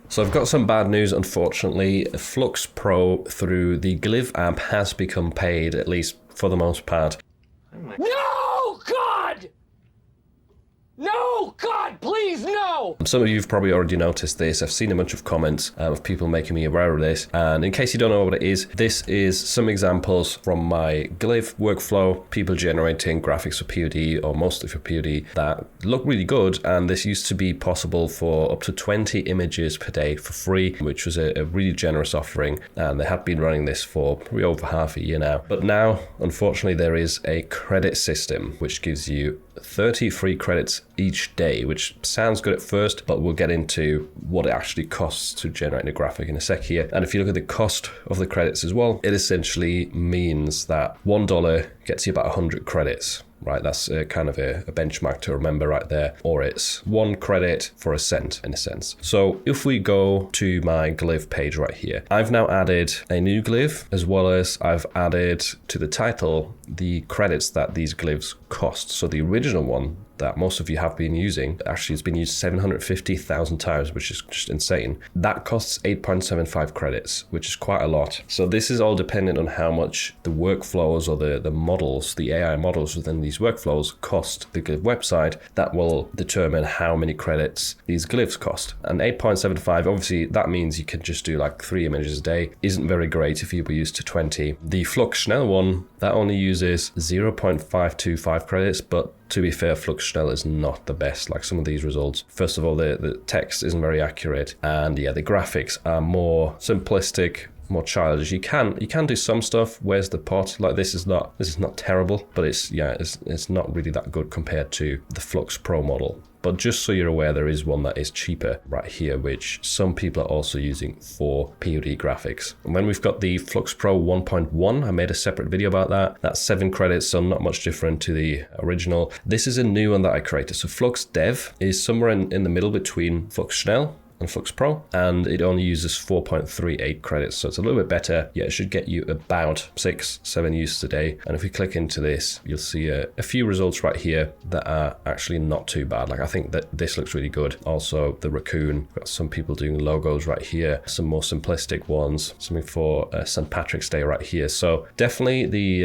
So I've got some bad news, unfortunately. FLUX Pro through the Glyph app has become paid, at least for the most part. No, God! No, God, please, no! Some of you have probably already noticed this. I've seen a bunch of comments of people making me aware of this. And in case you don't know what it is, this is some examples from my Glyph workflow, people generating graphics for POD or mostly for POD that look really good. And this used to be possible for up to 20 images per day for free, which was a really generous offering. And they had been running this for probably over half a year now. But now, unfortunately, there is a credit system which gives you 30 free credits each day, which sounds good at first, but we'll get into what it actually costs to generate a graphic in a sec here. And if you look at the cost of the credits as well, it essentially means that $1 gets you about 100 credits. Right, that's kind of a benchmark to remember right there, or it's 1 credit for a cent in a sense. So if we go to my Glyph page right here, I've now added a new Glyph, as well as I've added to the title the credits that these Glyphs cost. So the original one that most of you have been using actually has been used 750,000 times, which is just insane. That costs 8.75 credits, which is quite a lot. So this is all dependent on how much the workflows or the models, the AI models within these workflows cost the Glyph website. That will determine how many credits these Glyphs cost. And 8.75, obviously that means you can just do like 3 images a day. Isn't very great if you were used to 20. The FLUX Schnell one, that only uses 0.525 credits, but to be fair, FLUX Schnell is not the best, like some of these results. First of all, the text isn't very accurate, and yeah, the graphics are more simplistic, more childish. You can do some stuff. Where's the pot? Like this is not terrible, but it's not really that good compared to the FLUX Pro model. But just so you're aware, there is one that is cheaper right here, which some people are also using for POD graphics. And when we've got the FLUX Pro 1.1, I made a separate video about that. That's 7 credits, so not much different to the original. This is a new one that I created. So FLUX Dev is somewhere in the middle between FLUX Schnell and FLUX Pro, and it only uses 4.38 credits, so it's a little bit better. Yeah, it should get you about 6-7 uses a day. And if we click into this, you'll see a few results right here that are actually not too bad. Like I think that this looks really good. Also the raccoon, got some people doing logos right here, some more simplistic ones, something for St. Patrick's Day right here. So definitely the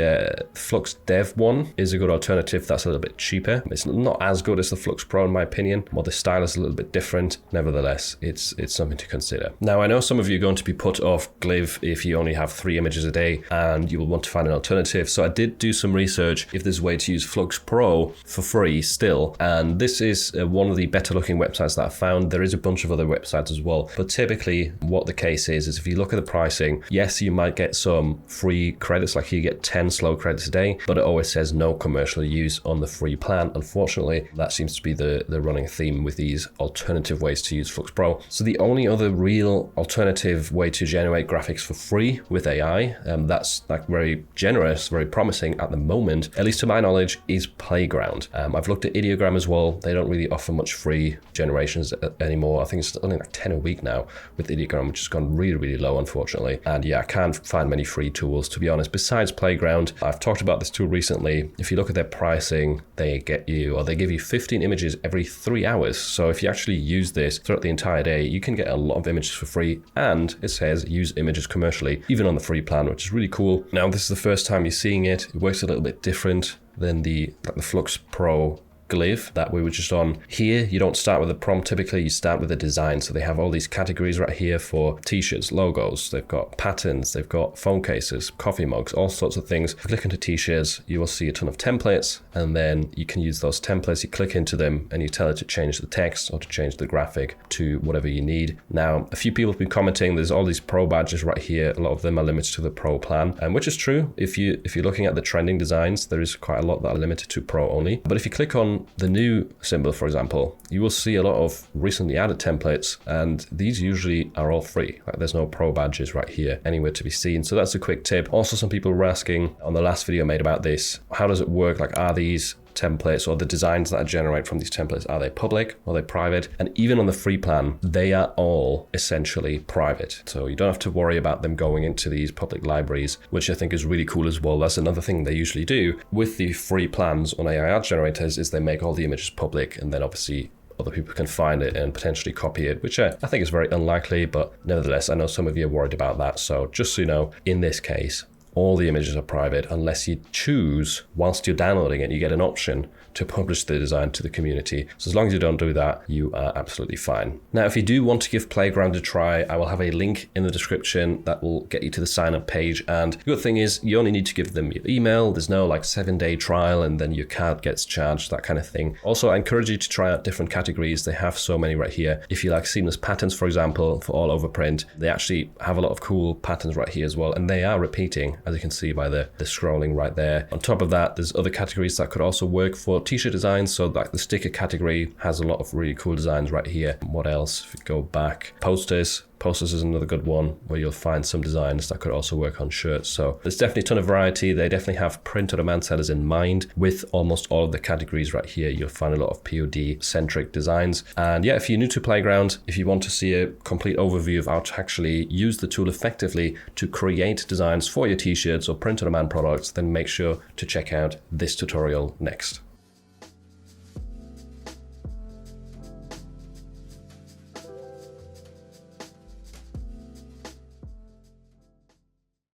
FLUX Dev one is a good alternative. That's a little bit cheaper. It's not as good as the FLUX Pro in my opinion. Well, the style is a little bit different. Nevertheless, it's something to consider. Now, I know some of you are going to be put off Glyph if you only have 3 images a day and you will want to find an alternative. So I did do some research if there's a way to use FLUX Pro for free still. And this is one of the better looking websites that I found. There is a bunch of other websites as well. But typically what the case is if you look at the pricing, yes, you might get some free credits, like you get 10 slow credits a day, but it always says no commercial use on the free plan. Unfortunately, that seems to be the running theme with these alternative ways to use FLUX Pro. So the only other real alternative way to generate graphics for free with AI, that's like very generous, very promising at the moment, at least to my knowledge, is Playground. I've looked at Ideogram as well. They don't really offer much free generations anymore. I think it's only like 10 a week now with Ideogram, which has gone really, really low, unfortunately. And yeah, I can't find many free tools, to be honest, besides Playground. I've talked about this tool recently. If you look at their pricing, they give you 15 images every 3 hours. So if you actually use this throughout the entire day, you can get a lot of images for free, and it says use images commercially, even on the free plan, which is really cool. Now, this is the first time you're seeing it. It works a little bit different than the FLUX Pro Glyph that we were just on. Here, you don't start with a prompt. Typically, you start with a design. So they have all these categories right here for t-shirts, logos. They've got patterns. They've got phone cases, coffee mugs, all sorts of things. If you click into t-shirts, you will see a ton of templates, and then you can use those templates. You click into them and you tell it to change the text or to change the graphic to whatever you need. Now, a few people have been commenting, there's all these pro badges right here. A lot of them are limited to the pro plan, and which is true. If you're looking at the trending designs, there is quite a lot that are limited to pro only. But if you click on the new symbol, for example, you will see a lot of recently added templates, and these usually are all free. Like, there's no pro badges right here anywhere to be seen. So that's a quick tip. Also, some people were asking on the last video I made about this, how does it work? Like, are these templates or the designs that I generate from these templates, are they public or are they private? And even on the free plan, they are all essentially private. So you don't have to worry about them going into these public libraries, which I think is really cool as well. That's another thing they usually do with the free plans on AI art generators, is they make all the images public, and then obviously other people can find it and potentially copy it, which I think is very unlikely, but nevertheless, I know some of you are worried about that. So just so you know, in this case, all the images are private unless you choose, whilst you're downloading it, you get an option to publish the design to the community. So as long as you don't do that, you are absolutely fine. Now, if you do want to give Playground a try, I will have a link in the description that will get you to the sign up page. And the good thing is you only need to give them your email. There's no like 7-day trial and then your card gets charged, that kind of thing. Also, I encourage you to try out different categories. They have so many right here. If you like seamless patterns, for example, for all over print, they actually have a lot of cool patterns right here as well. And they are repeating, as you can see by the scrolling right there. On top of that, there's other categories that could also work for t-shirt designs. So like the sticker category has a lot of really cool designs right here. What else? If you go back, posters is another good one where you'll find some designs that could also work on shirts. So there's definitely a ton of variety. They definitely have print-on-demand sellers in mind. With almost all of the categories right here, you'll find a lot of POD-centric designs. And yeah, if you're new to Playground, if you want to see a complete overview of how to actually use the tool effectively to create designs for your t-shirts or print-on-demand products, then make sure to check out this tutorial next.